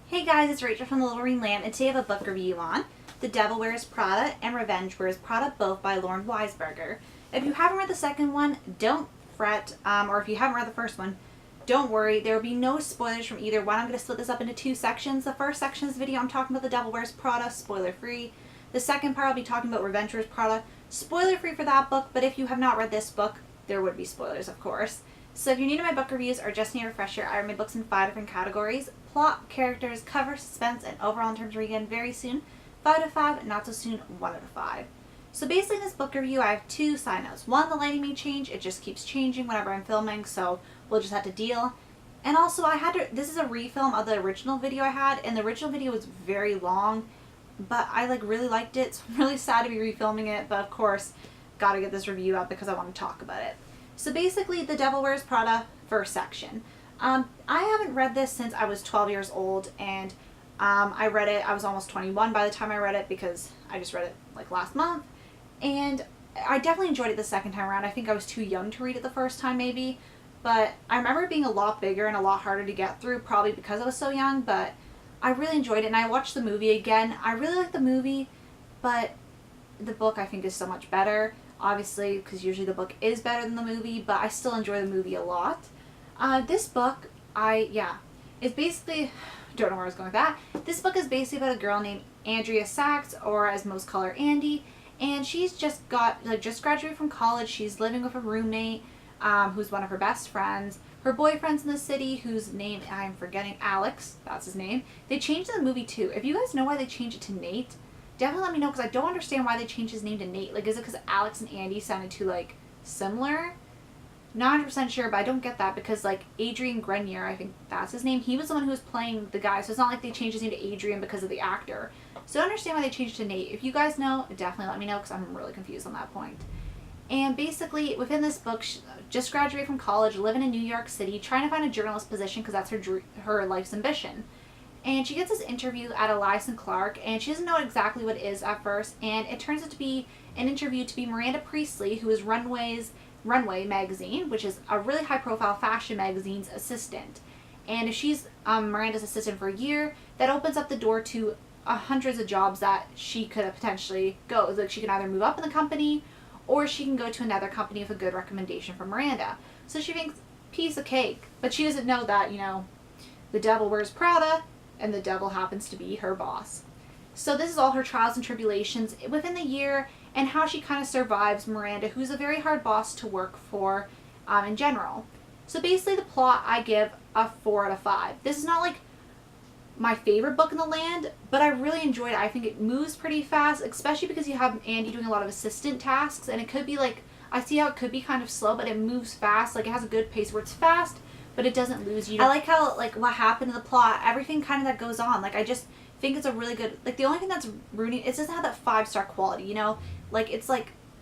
Hey guys, it's Rachel from The Little Green Lamb, and today I have a book review on The Devil Wears Prada and Revenge Wears Prada, both by Lauren Weisberger. If you haven't read the second one, don't fret, or if you haven't read the first one, don't worry. There will be no spoilers from either one. I'm going to split this up into two sections. The first section of this video, I'm talking about The Devil Wears Prada, spoiler free. The second part, I'll be talking about Revenge Wears Prada, spoiler free for that book, but if you have not read this book, there would be spoilers, of course. So if you're new to my book reviews or just need a refresher, I read my books in 5 different categories: plot, characters, cover, suspense, and overall in terms of reading very soon, 5 out of 5, not so soon, 1 out of 5. So basically in this book review, I have 2 side notes. One, the lighting may change. It just keeps changing whenever I'm filming, so we'll just have to deal. And also this is a refilm of the original video I had, and the original video was very long, but I really liked it, so I'm really sad to be refilming it, but of course, gotta get this review out because I want to talk about it. So basically, The Devil Wears Prada, first section. I haven't read this since I was 12 years old, and I read it, I was almost 21 by the time I read it because I just read it last month, and I definitely enjoyed it the second time around. I think I was too young to read it the first time maybe, but I remember it being a lot bigger and a lot harder to get through, probably because I was so young, but I really enjoyed it, and I watched the movie again. I really like the movie, but the book I think is so much better. Obviously, because usually the book is better than the movie, but I still enjoy the movie a lot. This book, it's basically, don't know where I was going with that. This book is basically about a girl named Andrea Sachs, or as most call her, Andy, and she's just graduated from college. She's living with a roommate, who's one of her best friends. Her boyfriend's in the city, whose name I'm forgetting, Alex, that's his name. They changed in the movie too. If you guys know why they changed it to Nate, definitely let me know, because I don't understand why they changed his name to Nate. Is it because Alex and Andy sounded too, similar? Not 100% sure, but I don't get that, because, Adrian Grenier, I think that's his name, he was the one who was playing the guy, so it's not like they changed his name to Adrian because of the actor. So I don't understand why they changed it to Nate. If you guys know, definitely let me know, because I'm really confused on that point. And basically, within this book, she just graduated from college, living in New York City, trying to find a journalist position, because that's her life's ambition. And she gets this interview at Elias and Clark, and she doesn't know exactly what it is at first, and it turns out to be an interview to be Miranda Priestley, who is Runway magazine, which is a really high-profile fashion magazine's assistant. And if she's Miranda's assistant for a year, that opens up the door to hundreds of jobs that she could potentially go. She can either move up in the company, or she can go to another company with a good recommendation from Miranda. So she thinks, piece of cake. But she doesn't know that, the devil wears Prada, and the devil happens to be her boss. So this is all her trials and tribulations within the year, and how she kind of survives Miranda, who's a very hard boss to work for in general. So basically the plot, I give a 4 out of 5. This is not my favorite book in the land, but I really enjoyed it. I think it moves pretty fast, especially because you have Andy doing a lot of assistant tasks, and it could be I see how it could be kind of slow, but it moves fast. It has a good pace where it's fast, but it doesn't lose you. I like how, what happened in the plot, everything kind of that goes on. I just think it's a really good, the only thing that's ruining it doesn't have that 5-star quality,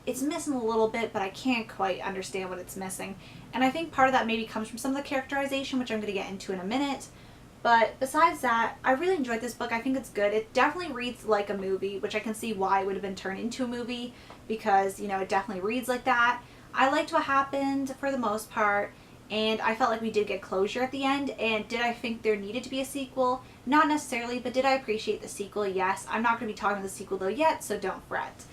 it's missing a little bit, but I can't quite understand what it's missing. And I think part of that maybe comes from some of the characterization, which I'm going to get into in a minute. But besides that, I really enjoyed this book. I think it's good. It definitely reads like a movie, which I can see why it would have been turned into a movie, because, it definitely reads like that. I liked what happened for the most part, and I felt like we did get closure at the end. And did I think there needed to be a sequel? Not necessarily, but did I appreciate the sequel? Yes. I'm not going to be talking about the sequel though yet, so don't fret.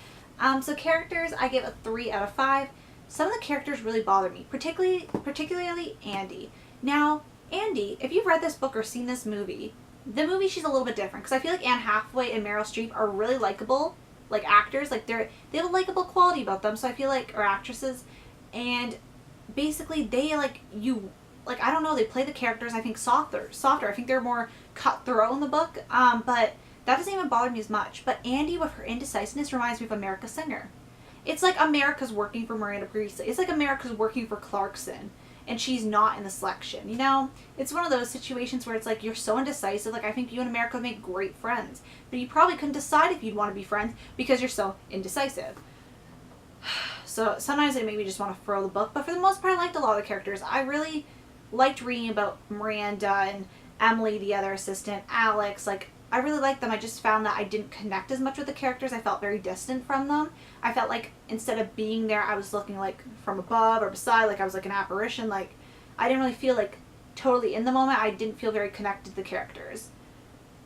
So characters, I give a 3 out of 5. Some of the characters really bother me, particularly Andy. Now, Andy, if you've read this book or seen this movie, the movie she's a little bit different, because I feel like Anne Hathaway and Meryl Streep are really likable, actors. They have a likable quality about them, so I feel or actresses, and basically they I don't know, they play the characters I think softer. I think they're more cutthroat in the book, but that doesn't even bother me as much. But Andy, with her indecisiveness, reminds me of America Singer. It's America's working for Miranda Priestley. It's America's working for Clarkson, and she's not in the selection. It's one of those situations where it's you're so indecisive. I think you and America would make great friends, but you probably couldn't decide if you'd want to be friends because you're so indecisive. So sometimes it made me just want to throw the book, but for the most part I liked a lot of the characters. I really liked reading about Miranda and Emily, the other assistant, Alex. I really liked them. I just found that I didn't connect as much with the characters. I felt very distant from them. I felt instead of being there, I was looking from above or beside, I was an apparition. I didn't really feel totally in the moment. I didn't feel very connected to the characters.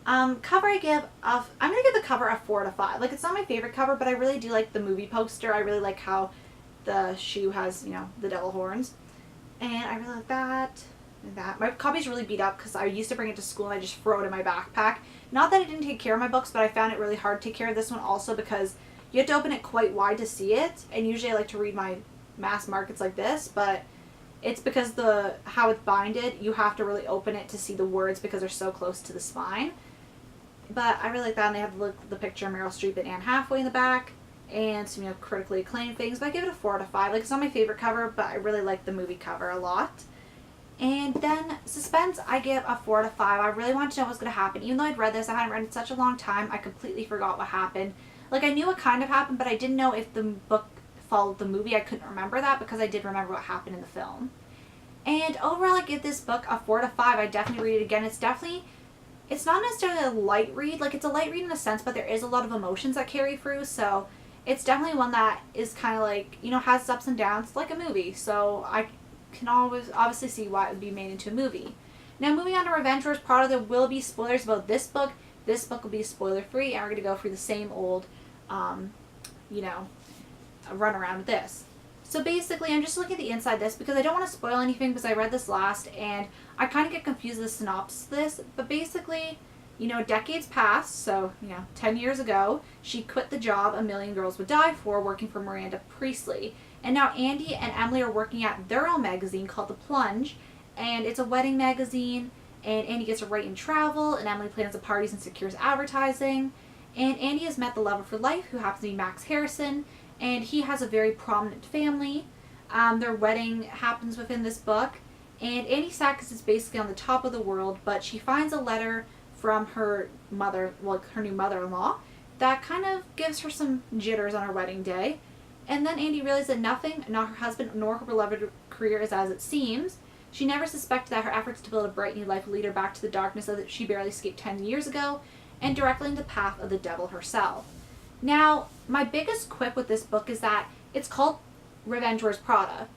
Cover I'm gonna give the cover a 4 out of 5. Like, it's not my favorite cover, but I really do like the movie poster. I really like how the shoe has, you know, the devil horns. And I really like that. And that. My copy's really beat up because I used to bring it to school and I just throw it in my backpack. Not that I didn't take care of my books, but I found it really hard to take care of this one also because you have to open it quite wide to see it. And usually I like to read my mass markets like this, but it's because how it's binded, you have to really open it to see the words because they're so close to the spine. But I really like that, and they have the picture of Meryl Streep and Anne Hathaway in the back, and some, you know, critically acclaimed things. But I give it a 4 out of 5. Like, it's not my favorite cover, but I really like the movie cover a lot. And then Suspense, I give a 4 out of 5. I really wanted to know what was going to happen. Even though I'd read this, I hadn't read it in such a long time, I completely forgot what happened. Like, I knew what kind of happened, but I didn't know if the book followed the movie. I couldn't remember that because I did remember what happened in the film. And overall, I give this book a 4 out of 5. I definitely read it again. It's not necessarily a light read. Like, it's a light read in a sense, but there is a lot of emotions that carry through. So it's definitely one that is kind of like, you know, has its ups and downs like a movie. So I can always obviously see why it would be made into a movie. Now, moving on to Revenge Wears Prada, there will be spoilers about this book. This book will be spoiler free, and we're going to go through the same old, you know, run around with this. So basically, I'm just looking at the inside of this because I don't want to spoil anything because I read this last and I kind of get confused with the synopsis of this. But basically, you know, decades passed, so, you know, 10 years ago, she quit the job a million girls would die for working for Miranda Priestley. And now Andy and Emily are working at their own magazine called The Plunge, and it's a wedding magazine, and Andy gets to write and travel, and Emily plans the parties and secures advertising. And Andy has met the love of her life, who happens to be Max Harrison, and he has a very prominent family. Their wedding happens within this book, and Annie Sachs is basically on the top of the world, but she finds a letter from her mother, well, her new mother-in-law, that kind of gives her some jitters on her wedding day. And then Andy realizes that nothing, not her husband nor her beloved career, is as it seems. She never suspected that her efforts to build a bright new life lead her back to the darkness that she barely escaped 10 years ago, and directly into the path of the devil herself. Now, my biggest quip with this book is that it's called Revenge Wears Prada,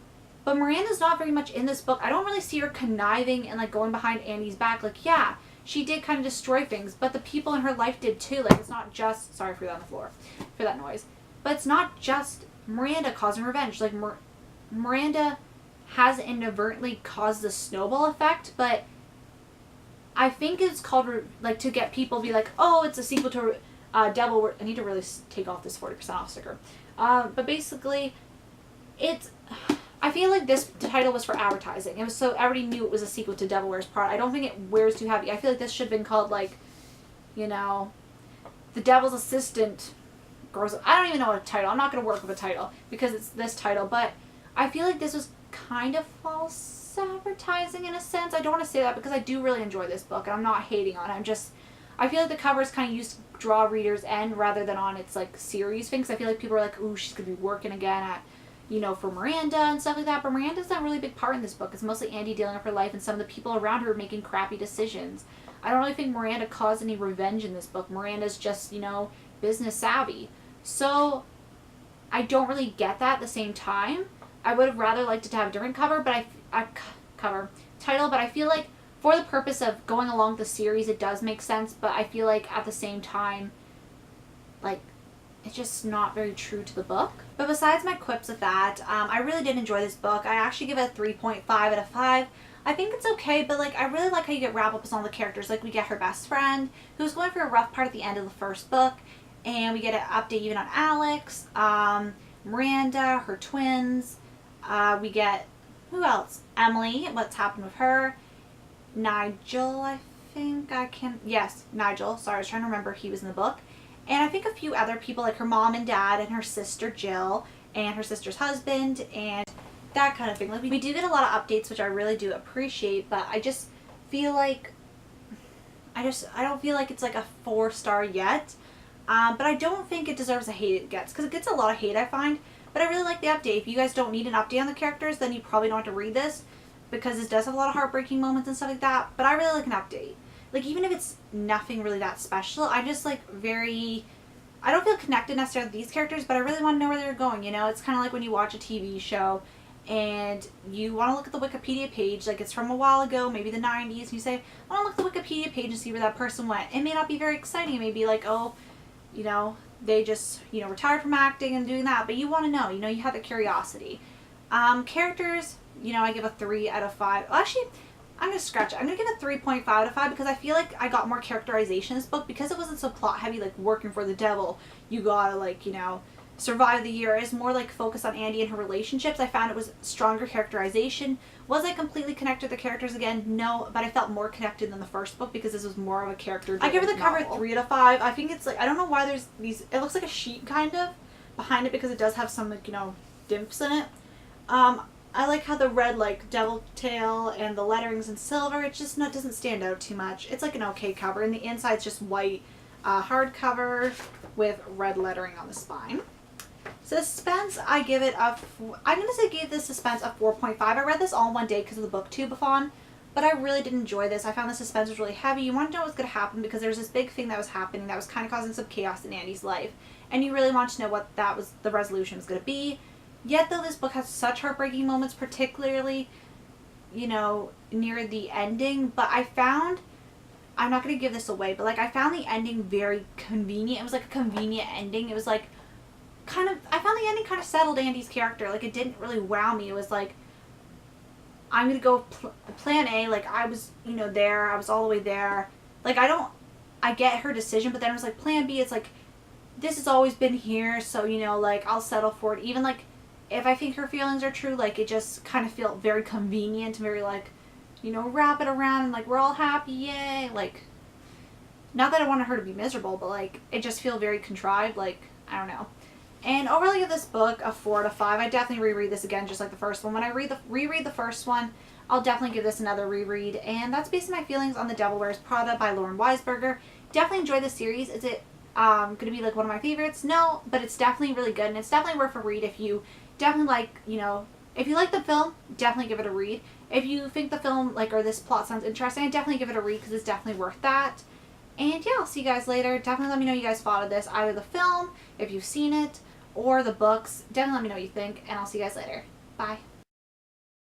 but Miranda's not very much in this book. I don't really see her conniving and, like, going behind Andy's back. Like, yeah, she did kind of destroy things, but the people in her life did too. Like, it's not just, sorry for that on the floor, for that noise, but it's not just Miranda causing revenge. Like, Miranda has inadvertently caused the snowball effect, but I think it's called, like, to get people to be like, oh, it's a sequel to Devil. I need to really take off this 40% off sticker. But basically, I feel like this title was for advertising. It was so everybody knew it was a sequel to Devil Wears Prada. I don't think it wears too heavy. I feel like this should have been called, like, you know, The Devil's Assistant Grows Up. I don't even know what title. I'm not going to work with a title because it's this title. But I feel like this was kind of false advertising in a sense. I don't want to say that because I do really enjoy this book and I'm not hating on it. I feel like the cover is kind of used to draw readers in rather than on its, like, series thing. Because I feel like people are like, ooh, she's going to be working again at, you know, for Miranda and stuff like that. But Miranda's not really a big part in this book. It's mostly Andy dealing with her life and some of the people around her making crappy decisions. I don't really think Miranda caused any revenge in this book. Miranda's just, you know, business savvy. So I don't really get that at the same time. I would have rather liked it to have a different cover, but title, but I feel like for the purpose of going along the series, it does make sense, but I feel like at the same time, like, it's just not very true to the book. But besides my quips with that, I really did enjoy this book. I actually give it a 3.5 out of 5. I think it's okay, but, like, I really like how you get wrapped up with all the characters. Like, we get her best friend, who's going through a rough part at the end of the first book, and we get an update even on Alex, Miranda, her twins, we get, who else? Emily, what's happened with her, Nigel, I think Nigel, sorry, I was trying to remember he was in the book, and I think a few other people, like her mom and dad, and her sister Jill, and her sister's husband, and that kind of thing. Like, we do get a lot of updates, which I really do appreciate, but I just feel like, I don't feel like it's like a 4-star yet, but I don't think it deserves the hate it gets, because it gets a lot of hate, I find, but I really like the update. If you guys don't need an update on the characters, then you probably don't have to read this, because this does have a lot of heartbreaking moments and stuff like that, but I really like an update. Like, even if it's nothing really that special, I just, like, I don't feel connected necessarily to these characters, but I really want to know where they're going, you know? It's kind of like when you watch a TV show, and you want to look at the Wikipedia page, like it's from a while ago, maybe the 90s, and you say, I want to look at the Wikipedia page and see where that person went. It may not be very exciting. It may be like, oh, you know, they just, you know, retired from acting and doing that, but you want to know, you know, you have the curiosity. Characters, you know, I give a 3 out of 5. Well, actually, I'm going to scratch it. I'm going to give it 3.5 out of 5 because I feel like I got more characterization in this book because it wasn't so plot heavy, like working for the devil. You gotta, like, you know, survive the year. It's more like focused on Andy and her relationships. I found it was stronger characterization. Was I completely connected to the characters again? No, but I felt more connected than the first book because this was more of a character. I give it the cover 3 out of 5. I think it's like, I don't know why there's these, it looks like a sheet kind of behind it because it does have some, like, you know, dimps in it. I like how the red, like, devil tail and the lettering's in silver. It just doesn't stand out too much. It's like an okay cover, and the inside's just white hardcover with red lettering on the spine. Suspense, I give it a, I'm going to say give this Suspense a 4.5. I read this all in one day because of the booktube-a-thon, but I really did enjoy this. I found the suspense was really heavy. You want to know what's going to happen because there was this big thing that was happening that was kind of causing some chaos in Andy's life, and you really want to know what that was, the resolution was going to be. Yet though this book has such heartbreaking moments, particularly, you know, near the ending, but I found, I'm not going to give this away, but like I found the ending very convenient. It was like a convenient ending. It was like kind of, I found the ending kind of settled Andy's character. Like it didn't really wow me. It was like, I'm going to go plan A. Like I was, you know, there. I was all the way there. Like I get her decision, but then it was like plan B. It's like, this has always been here. So, you know, like I'll settle for it. Even like, if I think her feelings are true, like, it just kind of felt very convenient, very, like, you know, wrap it around and, like, we're all happy, yay, like, not that I wanted her to be miserable, but, like, it just feel very contrived, like, I don't know. And overall, I give this book a 4 out of 5. I definitely reread this again, just like the first one. When I reread the first one, I'll definitely give this another reread, and that's basically my feelings on The Devil Wears Prada by Lauren Weisberger. Definitely enjoy the series. Is it going to be, like, one of my favorites? No, but it's definitely really good, and it's definitely worth a read if you definitely like, you know, if you like the film, definitely give it a read. If you think the film, like, or this plot sounds interesting, I definitely give it a read because it's definitely worth that. And yeah, I'll see you guys later. Definitely let me know you guys thought of this, either the film, if you've seen it, or the books. Definitely let me know what you think, and I'll see you guys later. Bye.